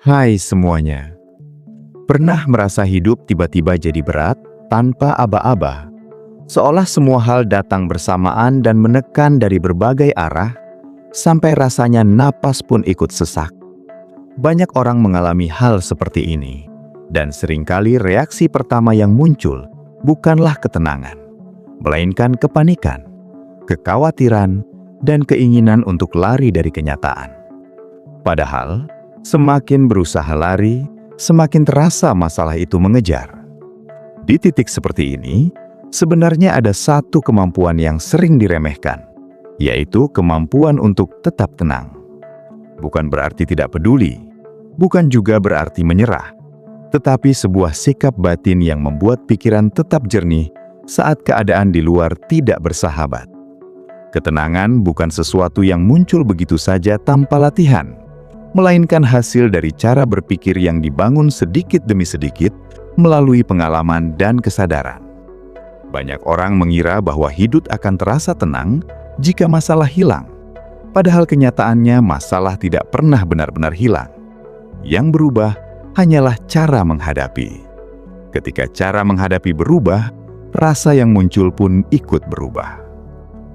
Hai semuanya, pernah merasa hidup tiba-tiba jadi berat tanpa aba-aba? Seolah semua hal datang bersamaan dan menekan dari berbagai arah, sampai rasanya napas pun ikut sesak. Banyak orang mengalami hal seperti ini, dan seringkali reaksi pertama yang muncul bukanlah ketenangan, melainkan kepanikan, kekhawatiran, dan keinginan untuk lari dari kenyataan. Padahal, semakin berusaha lari, semakin terasa masalah itu mengejar. Di titik seperti ini, sebenarnya ada satu kemampuan yang sering diremehkan, yaitu kemampuan untuk tetap tenang. Bukan berarti tidak peduli, bukan juga berarti menyerah, tetapi sebuah sikap batin yang membuat pikiran tetap jernih saat keadaan di luar tidak bersahabat. Ketenangan bukan sesuatu yang muncul begitu saja tanpa latihan, melainkan hasil dari cara berpikir yang dibangun sedikit demi sedikit melalui pengalaman dan kesadaran. Banyak orang mengira bahwa hidup akan terasa tenang jika masalah hilang, padahal kenyataannya masalah tidak pernah benar-benar hilang. Yang berubah hanyalah cara menghadapi. Ketika cara menghadapi berubah, rasa yang muncul pun ikut berubah.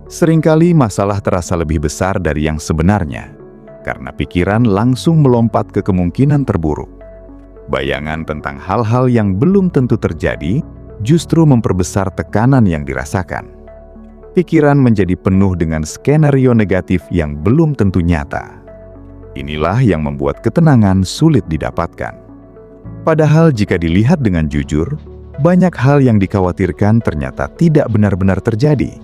Seringkali masalah terasa lebih besar dari yang sebenarnya, karena pikiran langsung melompat ke kemungkinan terburuk. Bayangan tentang hal-hal yang belum tentu terjadi justru memperbesar tekanan yang dirasakan. Pikiran menjadi penuh dengan skenario negatif yang belum tentu nyata. Inilah yang membuat ketenangan sulit didapatkan. Padahal jika dilihat dengan jujur, banyak hal yang dikhawatirkan ternyata tidak benar-benar terjadi.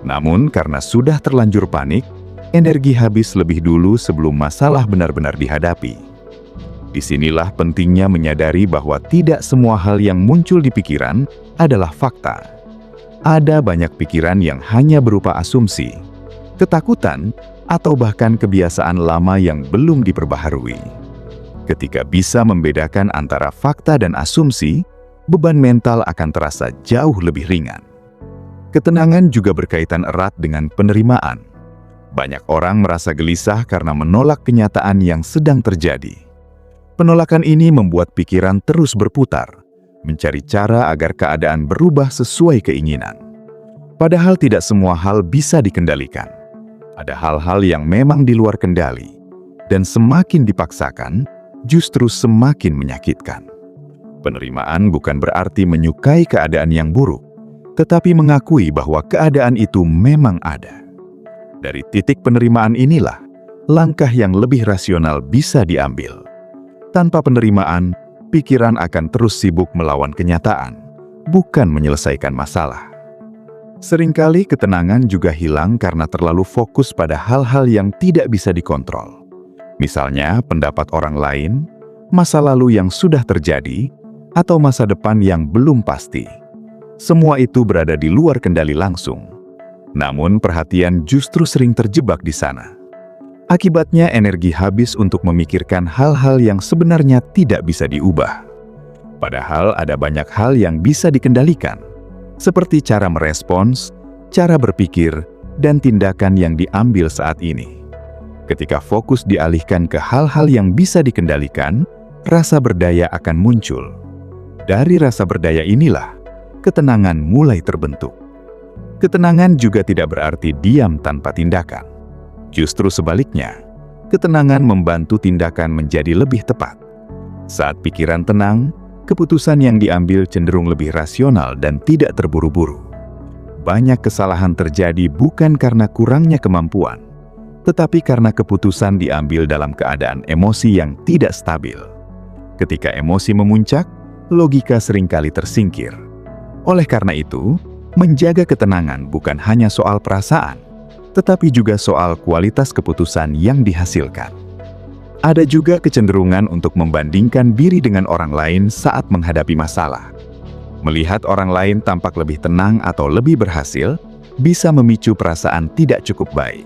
Namun karena sudah terlanjur panik, energi habis lebih dulu sebelum masalah benar-benar dihadapi. Disinilah pentingnya menyadari bahwa tidak semua hal yang muncul di pikiran adalah fakta. Ada banyak pikiran yang hanya berupa asumsi, ketakutan, atau bahkan kebiasaan lama yang belum diperbaharui. Ketika bisa membedakan antara fakta dan asumsi, beban mental akan terasa jauh lebih ringan. Ketenangan juga berkaitan erat dengan penerimaan. Banyak orang merasa gelisah karena menolak kenyataan yang sedang terjadi. Penolakan ini membuat pikiran terus berputar, mencari cara agar keadaan berubah sesuai keinginan. Padahal tidak semua hal bisa dikendalikan. Ada hal-hal yang memang di luar kendali, dan semakin dipaksakan, justru semakin menyakitkan. Penerimaan bukan berarti menyukai keadaan yang buruk, tetapi mengakui bahwa keadaan itu memang ada. Dari titik penerimaan inilah, langkah yang lebih rasional bisa diambil. Tanpa penerimaan, pikiran akan terus sibuk melawan kenyataan, bukan menyelesaikan masalah. Seringkali ketenangan juga hilang karena terlalu fokus pada hal-hal yang tidak bisa dikontrol. Misalnya, pendapat orang lain, masa lalu yang sudah terjadi, atau masa depan yang belum pasti. Semua itu berada di luar kendali langsung. Namun perhatian justru sering terjebak di sana. Akibatnya energi habis untuk memikirkan hal-hal yang sebenarnya tidak bisa diubah. Padahal ada banyak hal yang bisa dikendalikan, seperti cara merespons, cara berpikir, dan tindakan yang diambil saat ini. Ketika fokus dialihkan ke hal-hal yang bisa dikendalikan, rasa berdaya akan muncul. Dari rasa berdaya inilah ketenangan mulai terbentuk. Ketenangan juga tidak berarti diam tanpa tindakan. Justru sebaliknya, ketenangan membantu tindakan menjadi lebih tepat. Saat pikiran tenang, keputusan yang diambil cenderung lebih rasional dan tidak terburu-buru. Banyak kesalahan terjadi bukan karena kurangnya kemampuan, tetapi karena keputusan diambil dalam keadaan emosi yang tidak stabil. Ketika emosi memuncak, logika seringkali tersingkir. Oleh karena itu, menjaga ketenangan bukan hanya soal perasaan, tetapi juga soal kualitas keputusan yang dihasilkan. Ada juga kecenderungan untuk membandingkan diri dengan orang lain saat menghadapi masalah. Melihat orang lain tampak lebih tenang atau lebih berhasil, bisa memicu perasaan tidak cukup baik.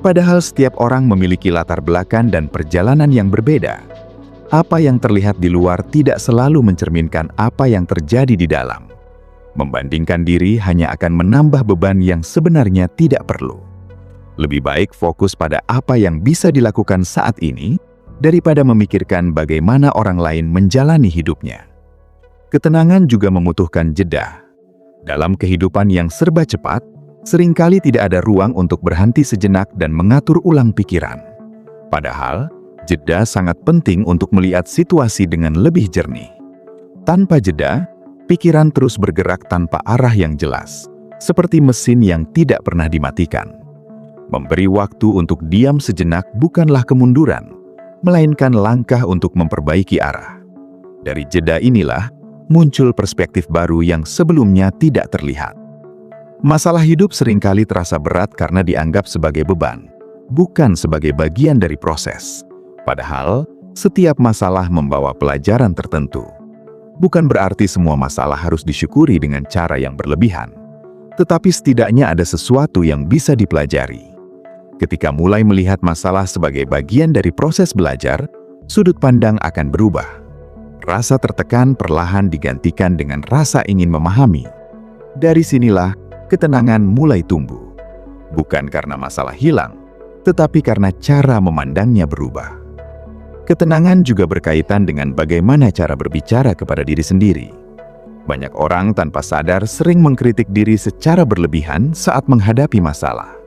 Padahal setiap orang memiliki latar belakang dan perjalanan yang berbeda. Apa yang terlihat di luar tidak selalu mencerminkan apa yang terjadi di dalam. Membandingkan diri hanya akan menambah beban yang sebenarnya tidak perlu. Lebih baik fokus pada apa yang bisa dilakukan saat ini, daripada memikirkan bagaimana orang lain menjalani hidupnya. Ketenangan juga membutuhkan jeda. Dalam kehidupan yang serba cepat, seringkali tidak ada ruang untuk berhenti sejenak dan mengatur ulang pikiran. Padahal, jeda sangat penting untuk melihat situasi dengan lebih jernih. Tanpa jeda, pikiran terus bergerak tanpa arah yang jelas, seperti mesin yang tidak pernah dimatikan. Memberi waktu untuk diam sejenak bukanlah kemunduran, melainkan langkah untuk memperbaiki arah. Dari jeda inilah, muncul perspektif baru yang sebelumnya tidak terlihat. Masalah hidup seringkali terasa berat karena dianggap sebagai beban, bukan sebagai bagian dari proses. Padahal, setiap masalah membawa pelajaran tertentu. Bukan berarti semua masalah harus disyukuri dengan cara yang berlebihan, tetapi setidaknya ada sesuatu yang bisa dipelajari. Ketika mulai melihat masalah sebagai bagian dari proses belajar, sudut pandang akan berubah. Rasa tertekan perlahan digantikan dengan rasa ingin memahami. Dari sinilah ketenangan mulai tumbuh. Bukan karena masalah hilang, tetapi karena cara memandangnya berubah. Ketenangan juga berkaitan dengan bagaimana cara berbicara kepada diri sendiri. Banyak orang tanpa sadar sering mengkritik diri secara berlebihan saat menghadapi masalah.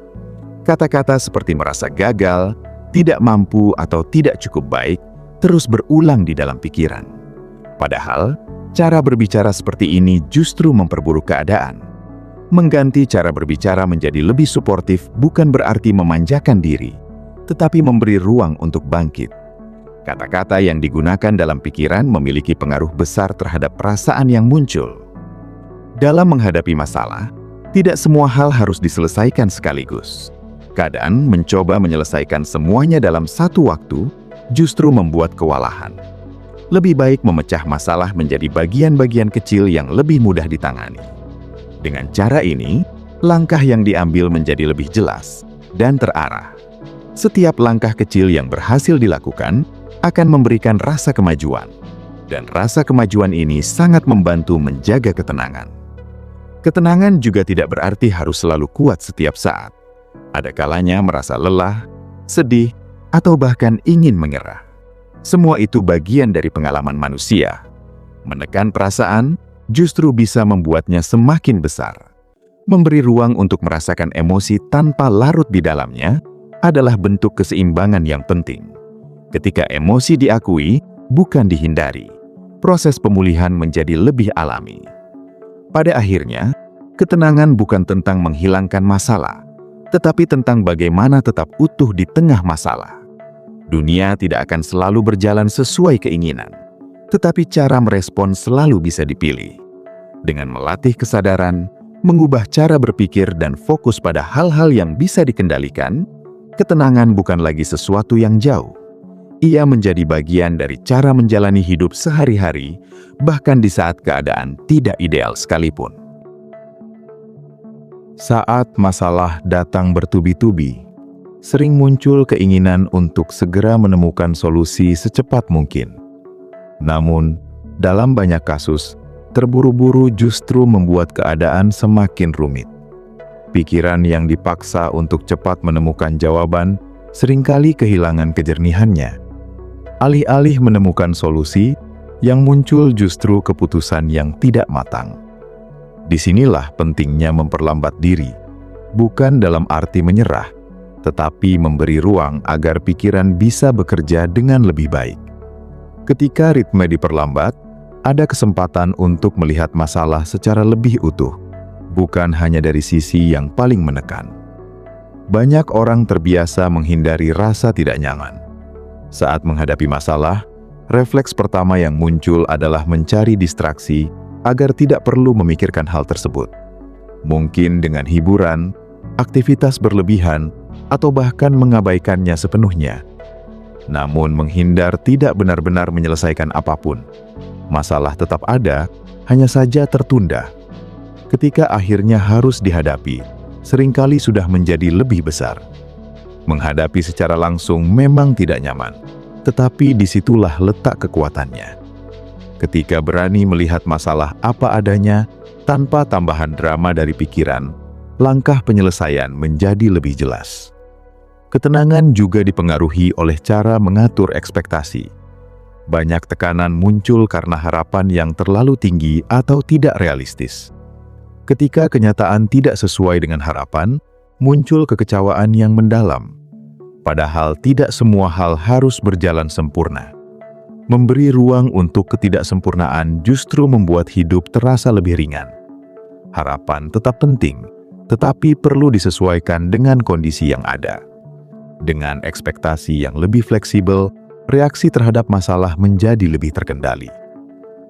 Kata-kata seperti merasa gagal, tidak mampu, atau tidak cukup baik terus berulang di dalam pikiran. Padahal, cara berbicara seperti ini justru memperburuk keadaan. Mengganti cara berbicara menjadi lebih suportif bukan berarti memanjakan diri, tetapi memberi ruang untuk bangkit. Kata-kata yang digunakan dalam pikiran memiliki pengaruh besar terhadap perasaan yang muncul. Dalam menghadapi masalah, tidak semua hal harus diselesaikan sekaligus. Kadang mencoba menyelesaikan semuanya dalam satu waktu justru membuat kewalahan. Lebih baik memecah masalah menjadi bagian-bagian kecil yang lebih mudah ditangani. Dengan cara ini, langkah yang diambil menjadi lebih jelas dan terarah. Setiap langkah kecil yang berhasil dilakukan akan memberikan rasa kemajuan, dan rasa kemajuan ini sangat membantu menjaga ketenangan. Ketenangan juga tidak berarti harus selalu kuat setiap saat. Ada kalanya merasa lelah, sedih, atau bahkan ingin menyerah. Semua itu bagian dari pengalaman manusia. Menekan perasaan justru bisa membuatnya semakin besar. Memberi ruang untuk merasakan emosi tanpa larut di dalamnya adalah bentuk keseimbangan yang penting. Ketika emosi diakui, bukan dihindari, proses pemulihan menjadi lebih alami. Pada akhirnya, ketenangan bukan tentang menghilangkan masalah, tetapi tentang bagaimana tetap utuh di tengah masalah. Dunia tidak akan selalu berjalan sesuai keinginan, tetapi cara merespon selalu bisa dipilih. Dengan melatih kesadaran, mengubah cara berpikir dan fokus pada hal-hal yang bisa dikendalikan, ketenangan bukan lagi sesuatu yang jauh. Ia menjadi bagian dari cara menjalani hidup sehari-hari, bahkan di saat keadaan tidak ideal sekalipun. Saat masalah datang bertubi-tubi, sering muncul keinginan untuk segera menemukan solusi secepat mungkin. Namun, dalam banyak kasus, terburu-buru justru membuat keadaan semakin rumit. Pikiran yang dipaksa untuk cepat menemukan jawaban seringkali kehilangan kejernihannya. Alih-alih menemukan solusi, yang muncul justru keputusan yang tidak matang. Disinilah pentingnya memperlambat diri, bukan dalam arti menyerah, tetapi memberi ruang agar pikiran bisa bekerja dengan lebih baik. Ketika ritme diperlambat, ada kesempatan untuk melihat masalah secara lebih utuh, bukan hanya dari sisi yang paling menekan. Banyak orang terbiasa menghindari rasa tidak nyaman. Saat menghadapi masalah, refleks pertama yang muncul adalah mencari distraksi agar tidak perlu memikirkan hal tersebut. Mungkin dengan hiburan, aktivitas berlebihan, atau bahkan mengabaikannya sepenuhnya. Namun menghindar tidak benar-benar menyelesaikan apapun. Masalah tetap ada, hanya saja tertunda. Ketika akhirnya harus dihadapi, seringkali sudah menjadi lebih besar. Menghadapi secara langsung memang tidak nyaman, tetapi disitulah letak kekuatannya. Ketika berani melihat masalah apa adanya, tanpa tambahan drama dari pikiran, langkah penyelesaian menjadi lebih jelas. Ketenangan juga dipengaruhi oleh cara mengatur ekspektasi. Banyak tekanan muncul karena harapan yang terlalu tinggi atau tidak realistis. Ketika kenyataan tidak sesuai dengan harapan, muncul kekecewaan yang mendalam. Padahal tidak semua hal harus berjalan sempurna. Memberi ruang untuk ketidaksempurnaan justru membuat hidup terasa lebih ringan. Harapan tetap penting, tetapi perlu disesuaikan dengan kondisi yang ada. Dengan ekspektasi yang lebih fleksibel, reaksi terhadap masalah menjadi lebih terkendali.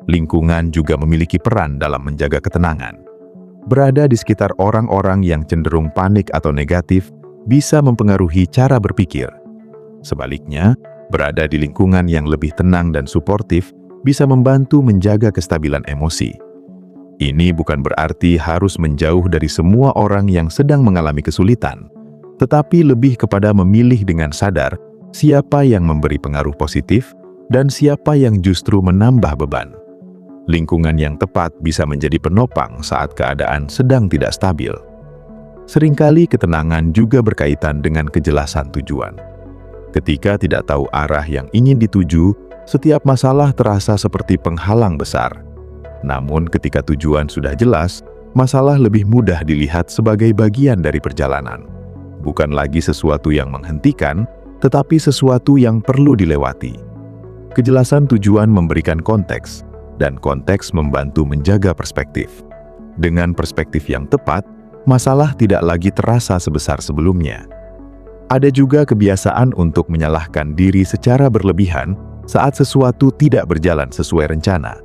Lingkungan juga memiliki peran dalam menjaga ketenangan. Berada di sekitar orang-orang yang cenderung panik atau negatif bisa mempengaruhi cara berpikir. Sebaliknya, berada di lingkungan yang lebih tenang dan suportif bisa membantu menjaga kestabilan emosi. Ini bukan berarti harus menjauh dari semua orang yang sedang mengalami kesulitan, tetapi lebih kepada memilih dengan sadar siapa yang memberi pengaruh positif dan siapa yang justru menambah beban. Lingkungan yang tepat bisa menjadi penopang saat keadaan sedang tidak stabil. Seringkali ketenangan juga berkaitan dengan kejelasan tujuan. Ketika tidak tahu arah yang ingin dituju, setiap masalah terasa seperti penghalang besar. Namun ketika tujuan sudah jelas, masalah lebih mudah dilihat sebagai bagian dari perjalanan. Bukan lagi sesuatu yang menghentikan, tetapi sesuatu yang perlu dilewati. Kejelasan tujuan memberikan konteks, dan konteks membantu menjaga perspektif. Dengan perspektif yang tepat, masalah tidak lagi terasa sebesar sebelumnya. Ada juga kebiasaan untuk menyalahkan diri secara berlebihan saat sesuatu tidak berjalan sesuai rencana.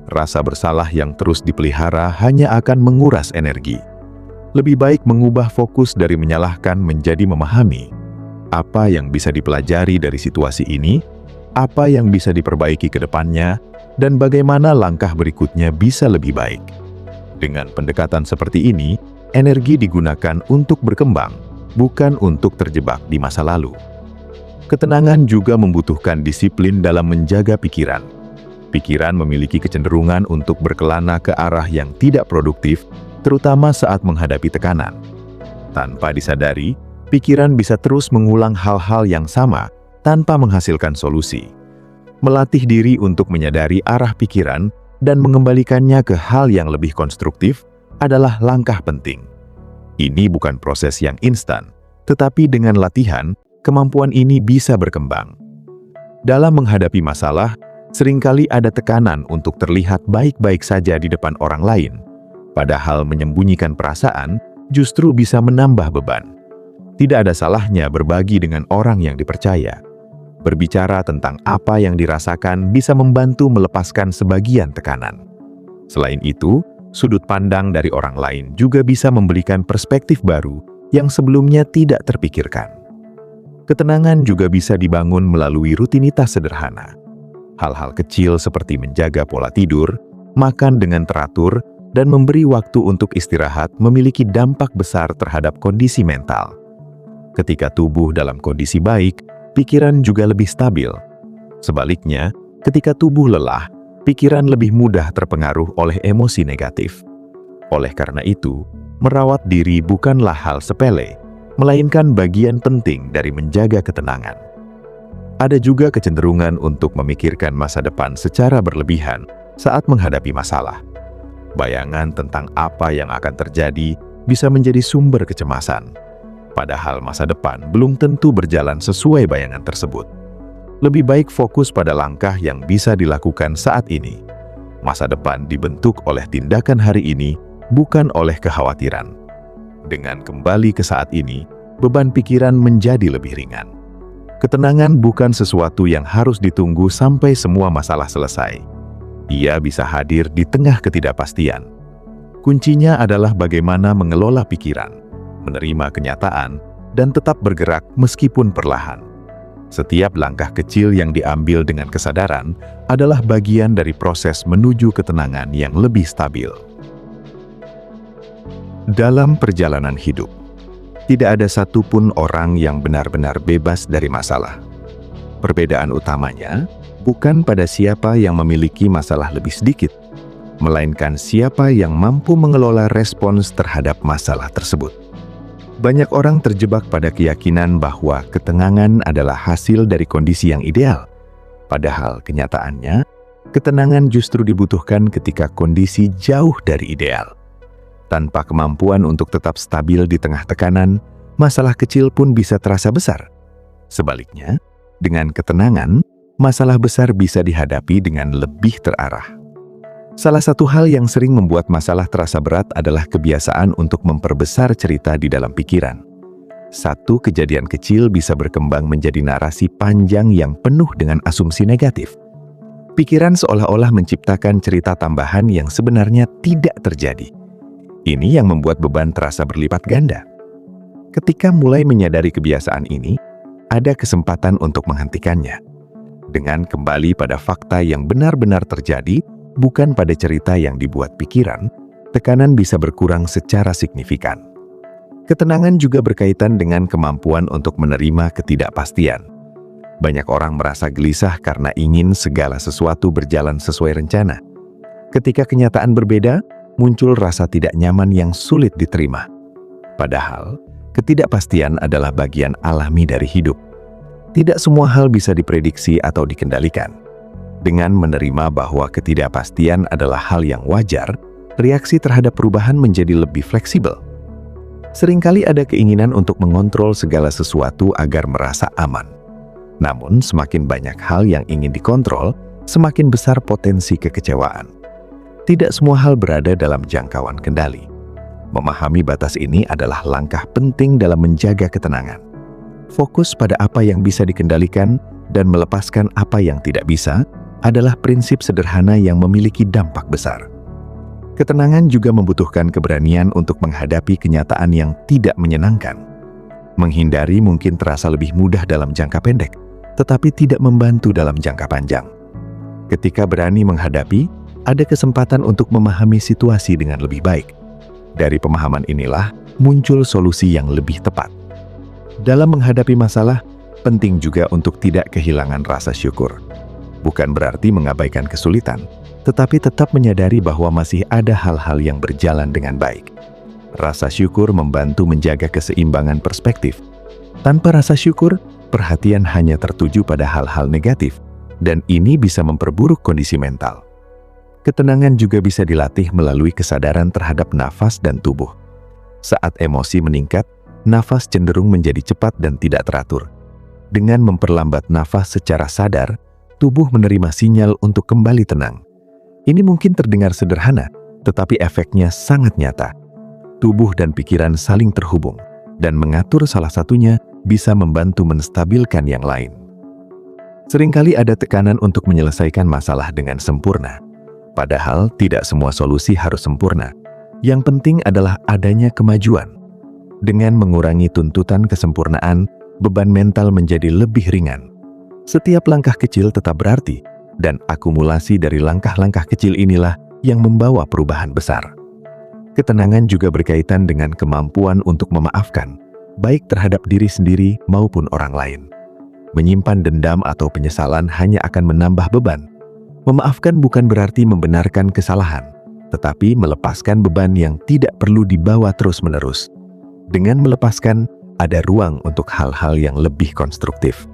Rasa bersalah yang terus dipelihara hanya akan menguras energi. Lebih baik mengubah fokus dari menyalahkan menjadi memahami apa yang bisa dipelajari dari situasi ini, apa yang bisa diperbaiki ke depannya, dan bagaimana langkah berikutnya bisa lebih baik. Dengan pendekatan seperti ini, energi digunakan untuk berkembang, bukan untuk terjebak di masa lalu. Ketenangan juga membutuhkan disiplin dalam menjaga pikiran. Pikiran memiliki kecenderungan untuk berkelana ke arah yang tidak produktif, terutama saat menghadapi tekanan. Tanpa disadari, pikiran bisa terus mengulang hal-hal yang sama tanpa menghasilkan solusi. Melatih diri untuk menyadari arah pikiran dan mengembalikannya ke hal yang lebih konstruktif adalah langkah penting. Ini bukan proses yang instan, tetapi dengan latihan, kemampuan ini bisa berkembang. Dalam menghadapi masalah, seringkali ada tekanan untuk terlihat baik-baik saja di depan orang lain. Padahal menyembunyikan perasaan justru bisa menambah beban. Tidak ada salahnya berbagi dengan orang yang dipercaya. Berbicara tentang apa yang dirasakan bisa membantu melepaskan sebagian tekanan. Selain itu, sudut pandang dari orang lain juga bisa memberikan perspektif baru yang sebelumnya tidak terpikirkan. Ketenangan juga bisa dibangun melalui rutinitas sederhana. Hal-hal kecil seperti menjaga pola tidur, makan dengan teratur, dan memberi waktu untuk istirahat memiliki dampak besar terhadap kondisi mental. Ketika tubuh dalam kondisi baik, pikiran juga lebih stabil. Sebaliknya, ketika tubuh lelah, pikiran lebih mudah terpengaruh oleh emosi negatif. Oleh karena itu, merawat diri bukanlah hal sepele, melainkan bagian penting dari menjaga ketenangan. Ada juga kecenderungan untuk memikirkan masa depan secara berlebihan saat menghadapi masalah. Bayangan tentang apa yang akan terjadi bisa menjadi sumber kecemasan. Padahal masa depan belum tentu berjalan sesuai bayangan tersebut. Lebih baik fokus pada langkah yang bisa dilakukan saat ini. Masa depan dibentuk oleh tindakan hari ini, bukan oleh kekhawatiran. Dengan kembali ke saat ini, beban pikiran menjadi lebih ringan. Ketenangan bukan sesuatu yang harus ditunggu sampai semua masalah selesai. Ia bisa hadir di tengah ketidakpastian. Kuncinya adalah bagaimana mengelola pikiran, menerima kenyataan, dan tetap bergerak meskipun perlahan. Setiap langkah kecil yang diambil dengan kesadaran adalah bagian dari proses menuju ketenangan yang lebih stabil. Dalam perjalanan hidup, tidak ada satupun orang yang benar-benar bebas dari masalah. Perbedaan utamanya bukan pada siapa yang memiliki masalah lebih sedikit, melainkan siapa yang mampu mengelola respons terhadap masalah tersebut. Banyak orang terjebak pada keyakinan bahwa ketenangan adalah hasil dari kondisi yang ideal. Padahal kenyataannya, ketenangan justru dibutuhkan ketika kondisi jauh dari ideal. Tanpa kemampuan untuk tetap stabil di tengah tekanan, masalah kecil pun bisa terasa besar. Sebaliknya, dengan ketenangan, masalah besar bisa dihadapi dengan lebih terarah. Salah satu hal yang sering membuat masalah terasa berat adalah kebiasaan untuk memperbesar cerita di dalam pikiran. Satu kejadian kecil bisa berkembang menjadi narasi panjang yang penuh dengan asumsi negatif. Pikiran seolah-olah menciptakan cerita tambahan yang sebenarnya tidak terjadi. Ini yang membuat beban terasa berlipat ganda. Ketika mulai menyadari kebiasaan ini, ada kesempatan untuk menghentikannya. Dengan kembali pada fakta yang benar-benar terjadi, bukan pada cerita yang dibuat pikiran, tekanan bisa berkurang secara signifikan. Ketenangan juga berkaitan dengan kemampuan untuk menerima ketidakpastian. Banyak orang merasa gelisah karena ingin segala sesuatu berjalan sesuai rencana. Ketika kenyataan berbeda, muncul rasa tidak nyaman yang sulit diterima. Padahal, ketidakpastian adalah bagian alami dari hidup. Tidak semua hal bisa diprediksi atau dikendalikan. Dengan menerima bahwa ketidakpastian adalah hal yang wajar, reaksi terhadap perubahan menjadi lebih fleksibel. Seringkali ada keinginan untuk mengontrol segala sesuatu agar merasa aman. Namun, semakin banyak hal yang ingin dikontrol, semakin besar potensi kekecewaan. Tidak semua hal berada dalam jangkauan kendali. Memahami batas ini adalah langkah penting dalam menjaga ketenangan. Fokus pada apa yang bisa dikendalikan dan melepaskan apa yang tidak bisa adalah prinsip sederhana yang memiliki dampak besar. Ketenangan juga membutuhkan keberanian untuk menghadapi kenyataan yang tidak menyenangkan. Menghindari mungkin terasa lebih mudah dalam jangka pendek, tetapi tidak membantu dalam jangka panjang. Ketika berani menghadapi, ada kesempatan untuk memahami situasi dengan lebih baik. Dari pemahaman inilah muncul solusi yang lebih tepat. Dalam menghadapi masalah, penting juga untuk tidak kehilangan rasa syukur. Bukan berarti mengabaikan kesulitan, tetapi tetap menyadari bahwa masih ada hal-hal yang berjalan dengan baik. Rasa syukur membantu menjaga keseimbangan perspektif. Tanpa rasa syukur, perhatian hanya tertuju pada hal-hal negatif, dan ini bisa memperburuk kondisi mental. Ketenangan juga bisa dilatih melalui kesadaran terhadap nafas dan tubuh. Saat emosi meningkat, nafas cenderung menjadi cepat dan tidak teratur. Dengan memperlambat nafas secara sadar, tubuh menerima sinyal untuk kembali tenang. Ini mungkin terdengar sederhana, tetapi efeknya sangat nyata. Tubuh dan pikiran saling terhubung, dan mengatur salah satunya bisa membantu menstabilkan yang lain. Seringkali ada tekanan untuk menyelesaikan masalah dengan sempurna. Padahal tidak semua solusi harus sempurna. Yang penting adalah adanya kemajuan. Dengan mengurangi tuntutan kesempurnaan, beban mental menjadi lebih ringan. Setiap langkah kecil tetap berarti, dan akumulasi dari langkah-langkah kecil inilah yang membawa perubahan besar. Ketenangan juga berkaitan dengan kemampuan untuk memaafkan, baik terhadap diri sendiri maupun orang lain. Menyimpan dendam atau penyesalan hanya akan menambah beban. Memaafkan bukan berarti membenarkan kesalahan, tetapi melepaskan beban yang tidak perlu dibawa terus-menerus. Dengan melepaskan, ada ruang untuk hal-hal yang lebih konstruktif.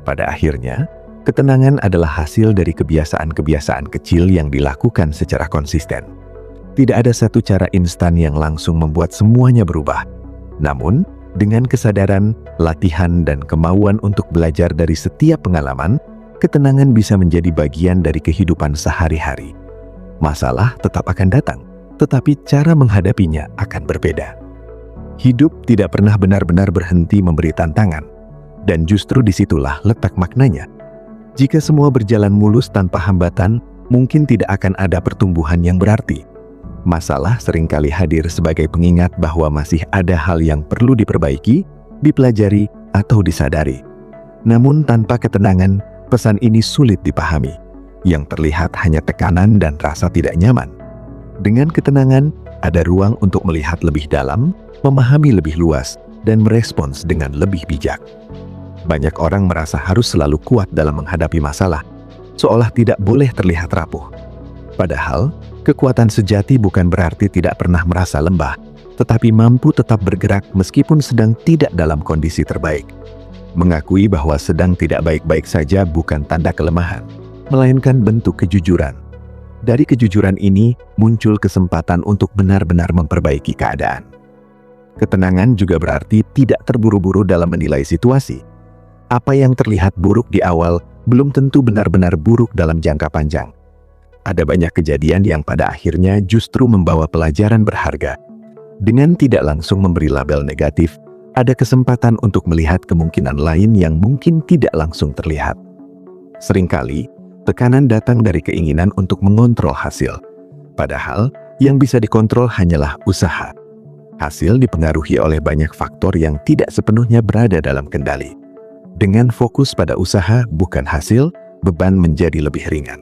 Pada akhirnya, ketenangan adalah hasil dari kebiasaan-kebiasaan kecil yang dilakukan secara konsisten. Tidak ada satu cara instan yang langsung membuat semuanya berubah. Namun, dengan kesadaran, latihan, dan kemauan untuk belajar dari setiap pengalaman, ketenangan bisa menjadi bagian dari kehidupan sehari-hari. Masalah tetap akan datang, tetapi cara menghadapinya akan berbeda. Hidup tidak pernah benar-benar berhenti memberi tantangan, dan justru disitulah letak maknanya. Jika semua berjalan mulus tanpa hambatan, mungkin tidak akan ada pertumbuhan yang berarti. Masalah seringkali hadir sebagai pengingat bahwa masih ada hal yang perlu diperbaiki, dipelajari, atau disadari. Namun tanpa ketenangan, pesan ini sulit dipahami. Yang terlihat hanya tekanan dan rasa tidak nyaman. Dengan ketenangan, ada ruang untuk melihat lebih dalam, memahami lebih luas, dan merespons dengan lebih bijak. Banyak orang merasa harus selalu kuat dalam menghadapi masalah, seolah tidak boleh terlihat rapuh. Padahal, kekuatan sejati bukan berarti tidak pernah merasa lembah, tetapi mampu tetap bergerak meskipun sedang tidak dalam kondisi terbaik. Mengakui bahwa sedang tidak baik-baik saja bukan tanda kelemahan, melainkan bentuk kejujuran. Dari kejujuran ini muncul kesempatan untuk benar-benar memperbaiki keadaan. Ketenangan juga berarti tidak terburu-buru dalam menilai situasi. Apa yang terlihat buruk di awal belum tentu benar-benar buruk dalam jangka panjang. Ada banyak kejadian yang pada akhirnya justru membawa pelajaran berharga. Dengan tidak langsung memberi label negatif, ada kesempatan untuk melihat kemungkinan lain yang mungkin tidak langsung terlihat. Seringkali, tekanan datang dari keinginan untuk mengontrol hasil. Padahal, yang bisa dikontrol hanyalah usaha. Hasil dipengaruhi oleh banyak faktor yang tidak sepenuhnya berada dalam kendali. Dengan fokus pada usaha, bukan hasil, beban menjadi lebih ringan.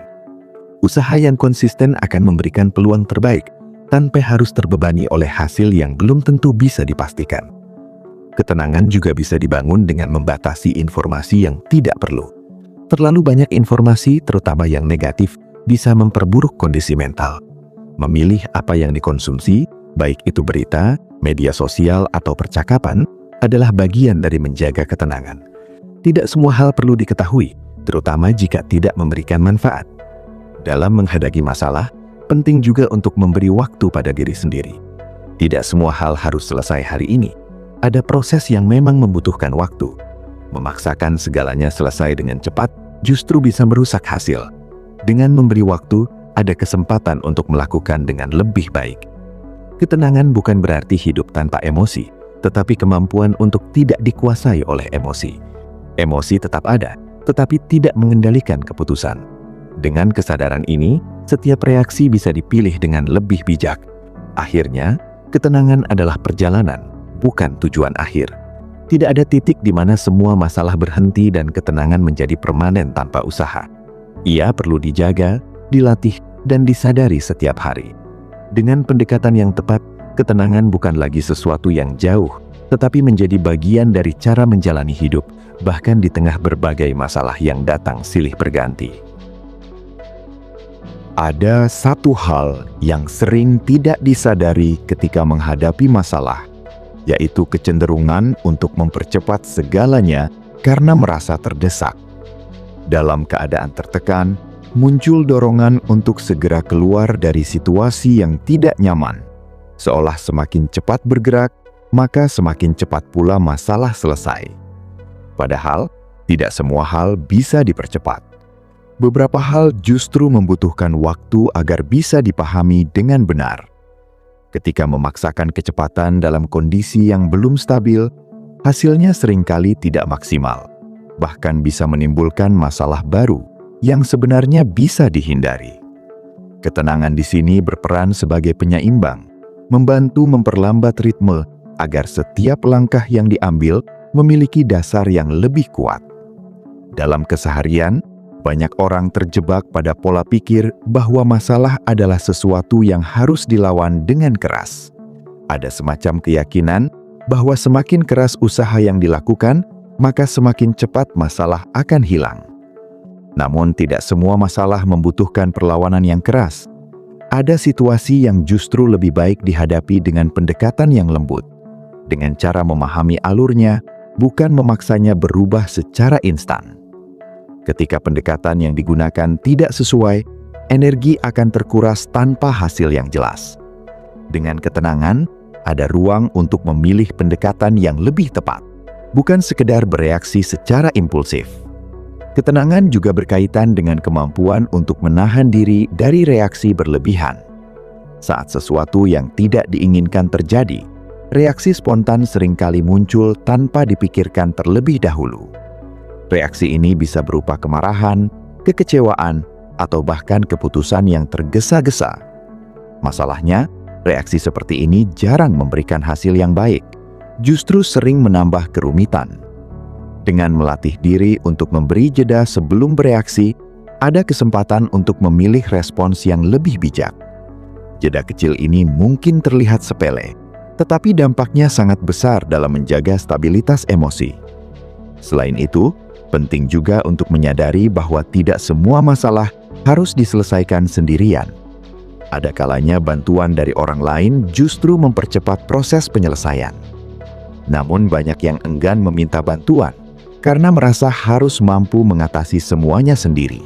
Usaha yang konsisten akan memberikan peluang terbaik, tanpa harus terbebani oleh hasil yang belum tentu bisa dipastikan. Ketenangan juga bisa dibangun dengan membatasi informasi yang tidak perlu. Terlalu banyak informasi, terutama yang negatif, bisa memperburuk kondisi mental. Memilih apa yang dikonsumsi, baik itu berita, media sosial, atau percakapan, adalah bagian dari menjaga ketenangan. Tidak semua hal perlu diketahui, terutama jika tidak memberikan manfaat. Dalam menghadapi masalah, penting juga untuk memberi waktu pada diri sendiri. Tidak semua hal harus selesai hari ini. Ada proses yang memang membutuhkan waktu. Memaksakan segalanya selesai dengan cepat justru bisa merusak hasil. Dengan memberi waktu, ada kesempatan untuk melakukan dengan lebih baik. Ketenangan bukan berarti hidup tanpa emosi, tetapi kemampuan untuk tidak dikuasai oleh emosi. Emosi tetap ada, tetapi tidak mengendalikan keputusan. Dengan kesadaran ini, setiap reaksi bisa dipilih dengan lebih bijak. Akhirnya, ketenangan adalah perjalanan, bukan tujuan akhir. Tidak ada titik di mana semua masalah berhenti dan ketenangan menjadi permanen tanpa usaha. Ia perlu dijaga, dilatih, dan disadari setiap hari. Dengan pendekatan yang tepat, ketenangan bukan lagi sesuatu yang jauh, tetapi menjadi bagian dari cara menjalani hidup, bahkan di tengah berbagai masalah yang datang silih berganti. Ada satu hal yang sering tidak disadari ketika menghadapi masalah, yaitu kecenderungan untuk mempercepat segalanya karena merasa terdesak. Dalam keadaan tertekan, muncul dorongan untuk segera keluar dari situasi yang tidak nyaman. Seolah semakin cepat bergerak, maka semakin cepat pula masalah selesai. Padahal, tidak semua hal bisa dipercepat. Beberapa hal justru membutuhkan waktu agar bisa dipahami dengan benar. Ketika memaksakan kecepatan dalam kondisi yang belum stabil, hasilnya seringkali tidak maksimal, bahkan bisa menimbulkan masalah baru yang sebenarnya bisa dihindari. Ketenangan di sini berperan sebagai penyeimbang, membantu memperlambat ritme agar setiap langkah yang diambil memiliki dasar yang lebih kuat. Dalam keseharian, banyak orang terjebak pada pola pikir bahwa masalah adalah sesuatu yang harus dilawan dengan keras. Ada semacam keyakinan bahwa semakin keras usaha yang dilakukan, maka semakin cepat masalah akan hilang. Namun tidak semua masalah membutuhkan perlawanan yang keras. Ada situasi yang justru lebih baik dihadapi dengan pendekatan yang lembut, dengan cara memahami alurnya, bukan memaksanya berubah secara instan. Ketika pendekatan yang digunakan tidak sesuai, energi akan terkuras tanpa hasil yang jelas. Dengan ketenangan, ada ruang untuk memilih pendekatan yang lebih tepat, bukan sekedar bereaksi secara impulsif. Ketenangan juga berkaitan dengan kemampuan untuk menahan diri dari reaksi berlebihan. Saat sesuatu yang tidak diinginkan terjadi, reaksi spontan seringkali muncul tanpa dipikirkan terlebih dahulu. Reaksi ini bisa berupa kemarahan, kekecewaan, atau bahkan keputusan yang tergesa-gesa. Masalahnya, reaksi seperti ini jarang memberikan hasil yang baik, justru sering menambah kerumitan. Dengan melatih diri untuk memberi jeda sebelum bereaksi, ada kesempatan untuk memilih respons yang lebih bijak. Jeda kecil ini mungkin terlihat sepele, tetapi dampaknya sangat besar dalam menjaga stabilitas emosi. Selain itu, penting juga untuk menyadari bahwa tidak semua masalah harus diselesaikan sendirian. Ada kalanya bantuan dari orang lain justru mempercepat proses penyelesaian. Namun banyak yang enggan meminta bantuan karena merasa harus mampu mengatasi semuanya sendiri.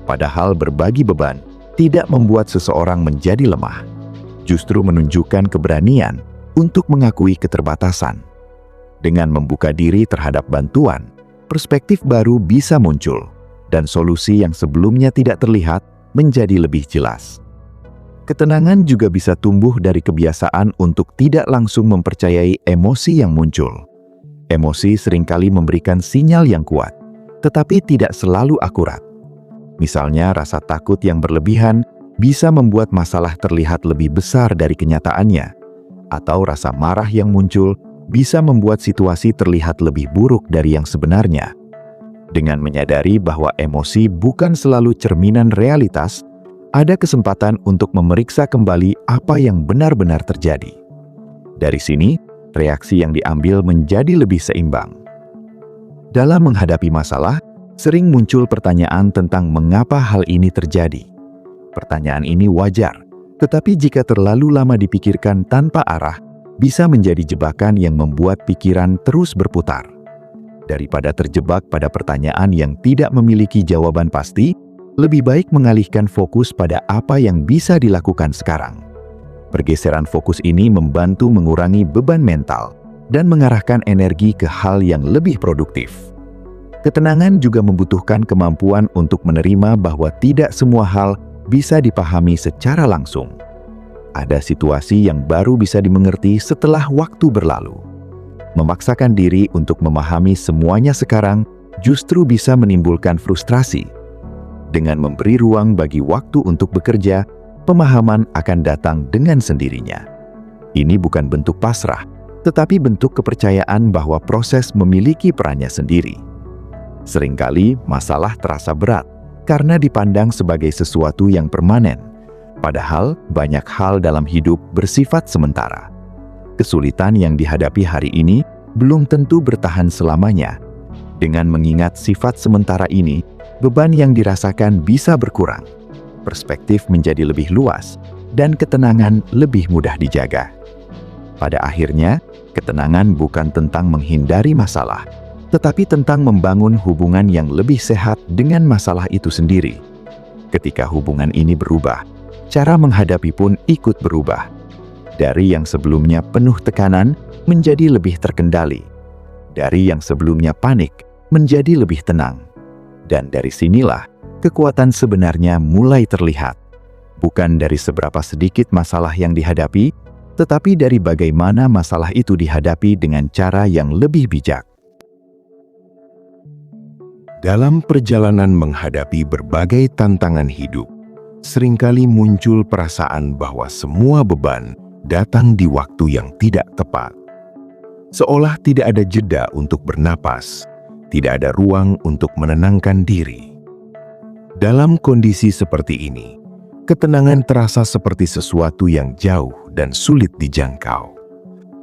Padahal berbagi beban tidak membuat seseorang menjadi lemah, justru menunjukkan keberanian untuk mengakui keterbatasan. Dengan membuka diri terhadap bantuan, perspektif baru bisa muncul, dan solusi yang sebelumnya tidak terlihat menjadi lebih jelas. Ketenangan juga bisa tumbuh dari kebiasaan untuk tidak langsung mempercayai emosi yang muncul. Emosi seringkali memberikan sinyal yang kuat, tetapi tidak selalu akurat. Misalnya, rasa takut yang berlebihan bisa membuat masalah terlihat lebih besar dari kenyataannya, atau rasa marah yang muncul bisa membuat situasi terlihat lebih buruk dari yang sebenarnya. Dengan menyadari bahwa emosi bukan selalu cerminan realitas, ada kesempatan untuk memeriksa kembali apa yang benar-benar terjadi. Dari sini, reaksi yang diambil menjadi lebih seimbang. Dalam menghadapi masalah, sering muncul pertanyaan tentang mengapa hal ini terjadi. Pertanyaan ini wajar, tetapi jika terlalu lama dipikirkan tanpa arah, bisa menjadi jebakan yang membuat pikiran terus berputar. Daripada terjebak pada pertanyaan yang tidak memiliki jawaban pasti, lebih baik mengalihkan fokus pada apa yang bisa dilakukan sekarang. Pergeseran fokus ini membantu mengurangi beban mental dan mengarahkan energi ke hal yang lebih produktif. Ketenangan juga membutuhkan kemampuan untuk menerima bahwa tidak semua hal bisa dipahami secara langsung. Ada situasi yang baru bisa dimengerti setelah waktu berlalu. Memaksakan diri untuk memahami semuanya sekarang justru bisa menimbulkan frustrasi. Dengan memberi ruang bagi waktu untuk bekerja, pemahaman akan datang dengan sendirinya. Ini bukan bentuk pasrah, tetapi bentuk kepercayaan bahwa proses memiliki perannya sendiri. Seringkali masalah terasa berat karena dipandang sebagai sesuatu yang permanen, padahal banyak hal dalam hidup bersifat sementara. Kesulitan yang dihadapi hari ini belum tentu bertahan selamanya. Dengan mengingat sifat sementara ini, beban yang dirasakan bisa berkurang, perspektif menjadi lebih luas, dan ketenangan lebih mudah dijaga. Pada akhirnya, ketenangan bukan tentang menghindari masalah, tetapi tentang membangun hubungan yang lebih sehat dengan masalah itu sendiri. Ketika hubungan ini berubah, cara menghadapi pun ikut berubah. Dari yang sebelumnya penuh tekanan menjadi lebih terkendali. Dari yang sebelumnya panik menjadi lebih tenang. Dan dari sinilah kekuatan sebenarnya mulai terlihat. Bukan dari seberapa sedikit masalah yang dihadapi, tetapi dari bagaimana masalah itu dihadapi dengan cara yang lebih bijak. Dalam perjalanan menghadapi berbagai tantangan hidup, seringkali muncul perasaan bahwa semua beban datang di waktu yang tidak tepat. Seolah tidak ada jeda untuk bernapas, tidak ada ruang untuk menenangkan diri. Dalam kondisi seperti ini, ketenangan terasa seperti sesuatu yang jauh dan sulit dijangkau.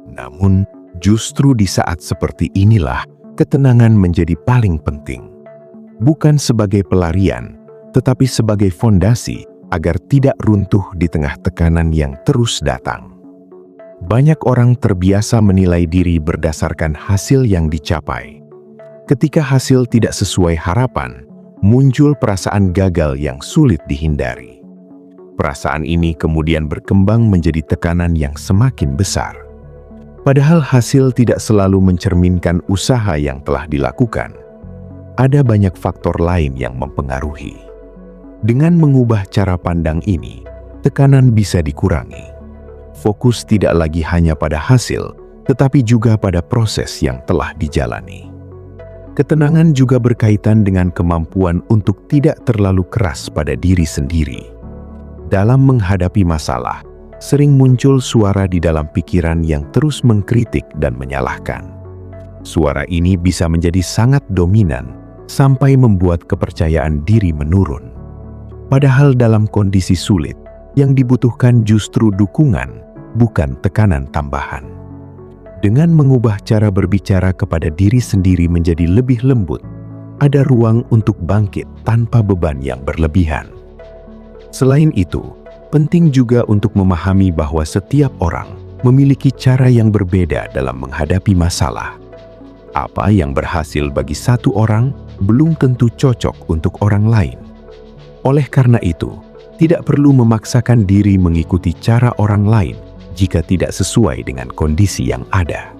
Namun, justru di saat seperti inilah ketenangan menjadi paling penting. Bukan sebagai pelarian, tetapi sebagai fondasi agar tidak runtuh di tengah tekanan yang terus datang. Banyak orang terbiasa menilai diri berdasarkan hasil yang dicapai. Ketika hasil tidak sesuai harapan, muncul perasaan gagal yang sulit dihindari. Perasaan ini kemudian berkembang menjadi tekanan yang semakin besar. Padahal hasil tidak selalu mencerminkan usaha yang telah dilakukan. Ada banyak faktor lain yang mempengaruhi. Dengan mengubah cara pandang ini, tekanan bisa dikurangi. Fokus tidak lagi hanya pada hasil, tetapi juga pada proses yang telah dijalani. Ketenangan juga berkaitan dengan kemampuan untuk tidak terlalu keras pada diri sendiri. Dalam menghadapi masalah, sering muncul suara di dalam pikiran yang terus mengkritik dan menyalahkan. Suara ini bisa menjadi sangat dominan sampai membuat kepercayaan diri menurun. Padahal dalam kondisi sulit, yang dibutuhkan justru dukungan, bukan tekanan tambahan. Dengan mengubah cara berbicara kepada diri sendiri menjadi lebih lembut, ada ruang untuk bangkit tanpa beban yang berlebihan. Selain itu, Penting juga untuk memahami bahwa setiap orang memiliki cara yang berbeda dalam menghadapi masalah. Apa yang berhasil bagi satu orang belum tentu cocok untuk orang lain. Oleh karena itu, tidak perlu memaksakan diri mengikuti cara orang lain jika tidak sesuai dengan kondisi yang ada.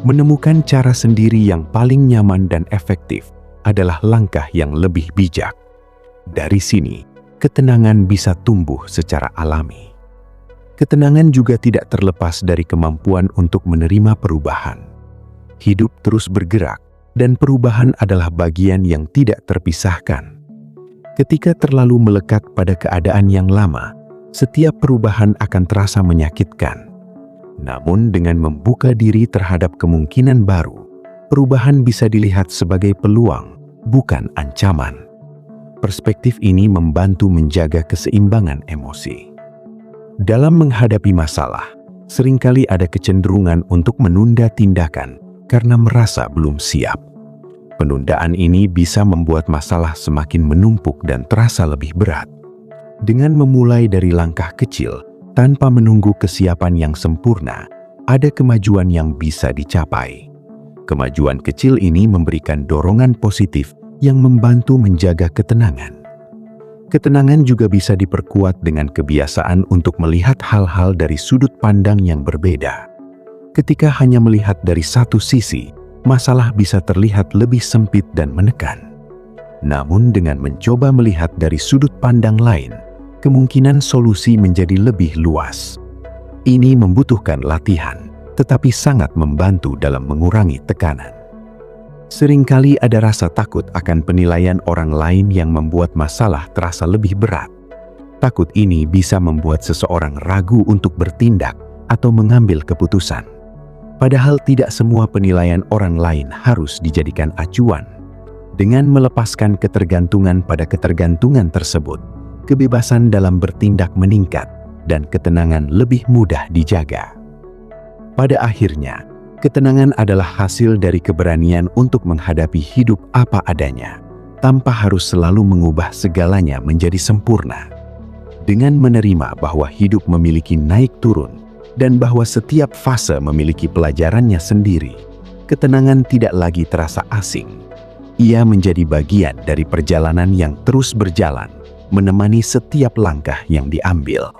Menemukan cara sendiri yang paling nyaman dan efektif adalah langkah yang lebih bijak. Dari sini, ketenangan bisa tumbuh secara alami. Ketenangan juga tidak terlepas dari kemampuan untuk menerima perubahan. Hidup terus bergerak, dan perubahan adalah bagian yang tidak terpisahkan. Ketika terlalu melekat pada keadaan yang lama, setiap perubahan akan terasa menyakitkan. Namun dengan membuka diri terhadap kemungkinan baru, perubahan bisa dilihat sebagai peluang, bukan ancaman. Perspektif ini membantu menjaga keseimbangan emosi. Dalam menghadapi masalah, seringkali ada kecenderungan untuk menunda tindakan karena merasa belum siap. Penundaan ini bisa membuat masalah semakin menumpuk dan terasa lebih berat. Dengan memulai dari langkah kecil, tanpa menunggu kesiapan yang sempurna, ada kemajuan yang bisa dicapai. Kemajuan kecil ini memberikan dorongan positif yang membantu menjaga ketenangan. Ketenangan juga bisa diperkuat dengan kebiasaan untuk melihat hal-hal dari sudut pandang yang berbeda. Ketika hanya melihat dari satu sisi, masalah bisa terlihat lebih sempit dan menekan. Namun dengan mencoba melihat dari sudut pandang lain, kemungkinan solusi menjadi lebih luas. Ini membutuhkan latihan, tetapi sangat membantu dalam mengurangi tekanan. Seringkali ada rasa takut akan penilaian orang lain yang membuat masalah terasa lebih berat. Takut ini bisa membuat seseorang ragu untuk bertindak atau mengambil keputusan. Padahal tidak semua penilaian orang lain harus dijadikan acuan. Dengan melepaskan ketergantungan pada ketergantungan tersebut, kebebasan dalam bertindak meningkat dan ketenangan lebih mudah dijaga. Pada akhirnya, ketenangan adalah hasil dari keberanian untuk menghadapi hidup apa adanya, tanpa harus selalu mengubah segalanya menjadi sempurna. Dengan menerima bahwa hidup memiliki naik turun, dan bahwa setiap fase memiliki pelajarannya sendiri, ketenangan tidak lagi terasa asing. Ia menjadi bagian dari perjalanan yang terus berjalan, menemani setiap langkah yang diambil.